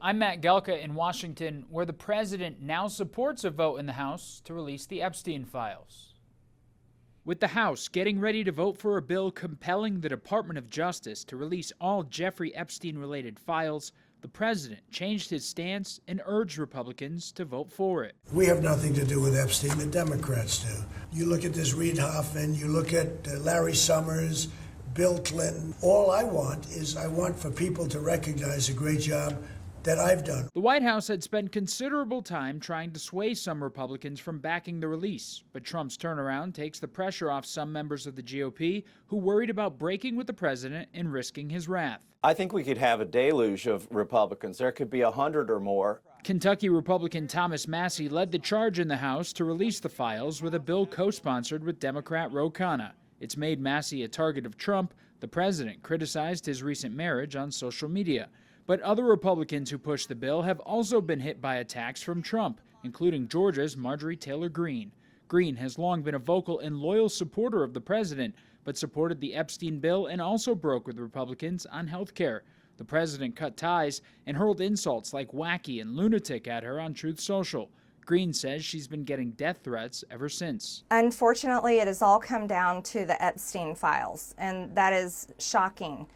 I'm Matt Gelka in Washington, where the president now supports a vote in the House to release the Epstein files. With the House getting ready to vote for a bill compelling the Department of Justice to release all Jeffrey Epstein-related files, the president changed his stance and urged Republicans to vote for it. We have nothing to do with Epstein, the Democrats do. You look at this Reid Hoffman, you look at Larry Summers, Bill Clinton. All I want for people to recognize a great job that I've done. The White House had spent considerable time trying to sway some Republicans from backing the release, but Trump's turnaround takes the pressure off some members of the GOP who worried about breaking with the president and risking his wrath. I think we could have a deluge of Republicans. There could be 100 or more. Kentucky Republican Thomas Massie led the charge in the House to release the files with a bill co-sponsored with Democrat Ro Khanna. It's made Massie a target of Trump. The president criticized his recent marriage on social media. But other Republicans who pushed the bill have also been hit by attacks from Trump, including Georgia's Marjorie Taylor Greene. Greene has long been a vocal and loyal supporter of the president, but supported the Epstein bill and also broke with Republicans on health care. The president cut ties and hurled insults like wacky and lunatic at her on Truth Social. Greene says she's been getting death threats ever since. Unfortunately, it has all come down to the Epstein files, and that is shocking.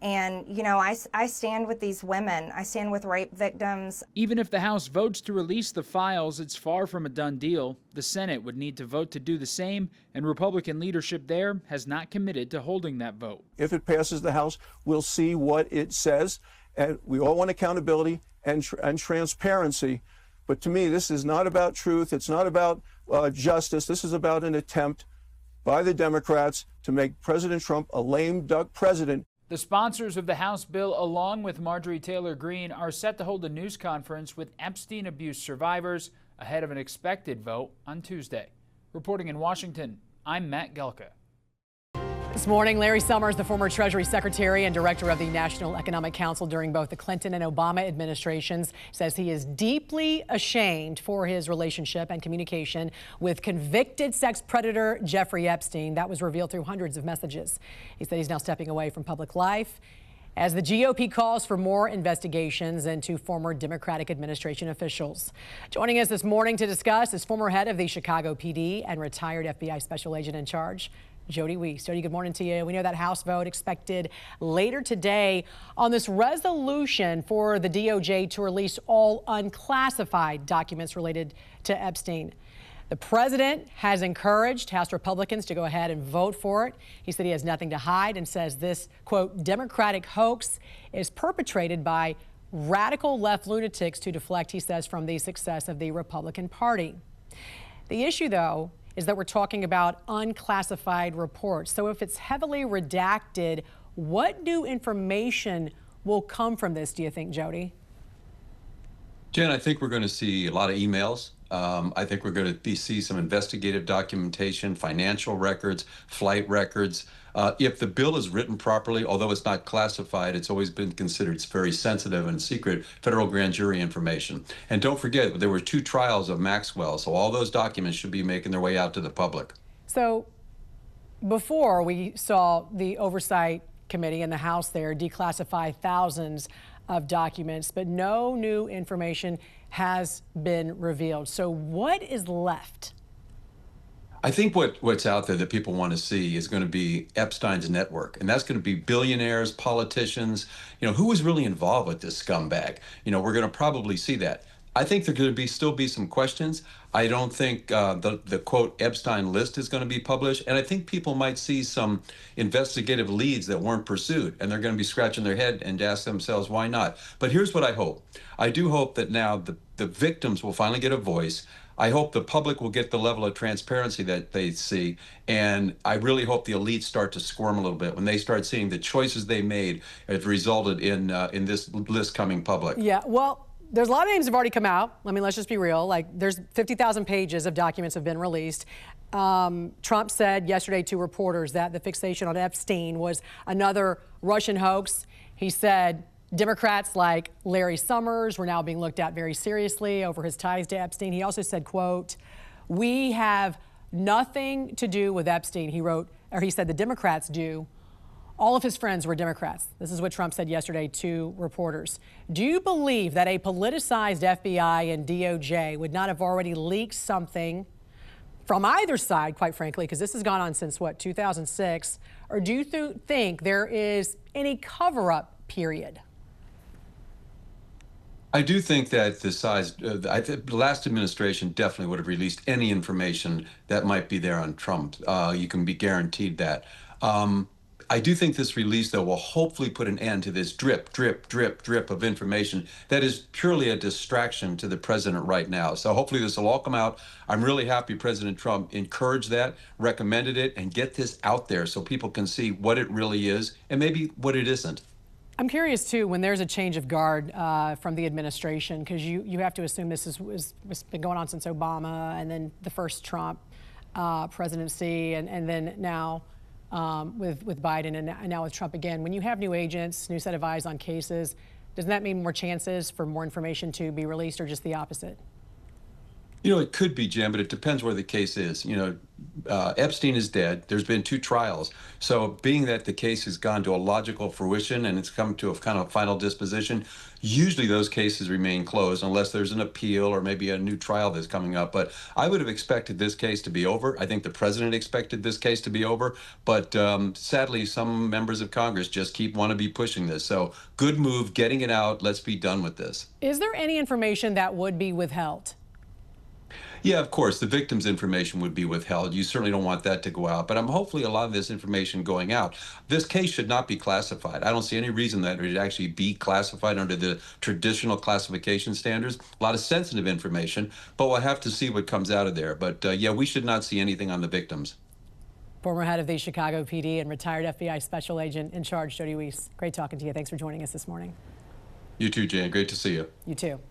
And, you know, I stand with these women. I stand with rape victims. Even if the House votes to release the files, it's far from a done deal. The Senate would need to vote to do the same, and Republican leadership there has not committed to holding that vote. If it passes the House, we'll see what it says. And we all want accountability and transparency. But to me, this is not about truth. It's not about justice. This is about an attempt by the Democrats to make President Trump a lame duck president. The sponsors of the House bill, along with Marjorie Taylor Greene, are set to hold a news conference with Epstein abuse survivors ahead of an expected vote on Tuesday. Reporting in Washington, I'm Matt Gelka. This morning, Larry Summers, the former Treasury Secretary and Director of the National Economic Council during both the Clinton and Obama administrations, says he is deeply ashamed for his relationship and communication with convicted sex predator Jeffrey Epstein. That was revealed through hundreds of messages. He said he's now stepping away from public life as the GOP calls for more investigations into former Democratic administration officials. Joining us this morning to discuss is former head of the Chicago PD and retired FBI special agent in charge, Jody Weiss. Jody, good morning to you. We know that House vote expected later today on this resolution for the DOJ to release all unclassified documents related to Epstein. The president has encouraged House Republicans to go ahead and vote for it. He said he has nothing to hide and says this, quote, Democratic hoax is perpetrated by radical left lunatics to deflect, he says, from the success of the Republican Party. The issue, though, is that we're talking about unclassified reports. So if it's heavily redacted, what new information will come from this, do you think, Jody? Jen, I think we're going to see a lot of emails. I think we're going to see some investigative documentation, financial records, flight records. If the bill is written properly, although it's not classified, it's always been considered very sensitive and secret federal grand jury information. And don't forget, there were 2 trials of Maxwell, so all those documents should be making their way out to the public. So before we saw the Oversight Committee in the House there declassify thousands of documents, but no new information has been revealed. So what is left? I think what's out there that people want to see is going to be Epstein's network, and that's going to be billionaires, politicians, who was really involved with this scumbag. We're going to probably see that. I think there going to still be some questions. I don't think the quote Epstein list is going to be published, and I think people might see some investigative leads that weren't pursued, and they're going to be scratching their head and ask themselves why not. But here's what I hope. I do hope that now the victims will finally get a voice. I hope the public will get the level of transparency that they see, and I really hope the elites start to squirm a little bit when they start seeing the choices they made have resulted in this list coming public. Yeah, well, there's a lot of names have already come out. Let's just be real. There's 50,000 pages of documents have been released. Trump said yesterday to reporters that the fixation on Epstein was another Russian hoax. He said Democrats like Larry Summers were now being looked at very seriously over his ties to Epstein. He also said, quote, we have nothing to do with Epstein. He said the Democrats do. All of his friends were Democrats. This is what Trump said yesterday to reporters. Do you believe that a politicized FBI and DOJ would not have already leaked something from either side, quite frankly, because this has gone on since, what, 2006? Or do you think there is any cover-up period? I do think that the last administration definitely would have released any information that might be there on Trump. You can be guaranteed that. I do think this release, though, will hopefully put an end to this drip, drip, drip, drip of information that is purely a distraction to the president right now. So hopefully this will all come out. I'm really happy President Trump encouraged that, recommended it, and get this out there so people can see what it really is and maybe what it isn't. I'm curious, too, when there's a change of guard from the administration, because you have to assume this has been going on since Obama and then the first Trump presidency and then now with Biden and now with Trump again. When you have new agents, new set of eyes on cases, doesn't that mean more chances for more information to be released or just the opposite? You know, it could be, Jen, but it depends where the case is. You know, Epstein is dead. There's been 2 trials. So being that the case has gone to a logical fruition and it's come to a kind of final disposition, usually those cases remain closed unless there's an appeal or maybe a new trial that's coming up. But I would have expected this case to be over. I think the president expected this case to be over. But sadly, some members of Congress just want to be pushing this. So good move, getting it out. Let's be done with this. Is there any information that would be withheld? Yeah, of course, the victim's information would be withheld. You certainly don't want that to go out, but I'm hopefully a lot of this information going out. This case should not be classified. I don't see any reason that it would actually be classified under the traditional classification standards. A lot of sensitive information, but we'll have to see what comes out of there. But yeah, we should not see anything on the victims. Former head of the Chicago PD and retired FBI special agent in charge, Jody Weiss. Great talking to you. Thanks for joining us this morning. You too, Jan. Great to see you. You too.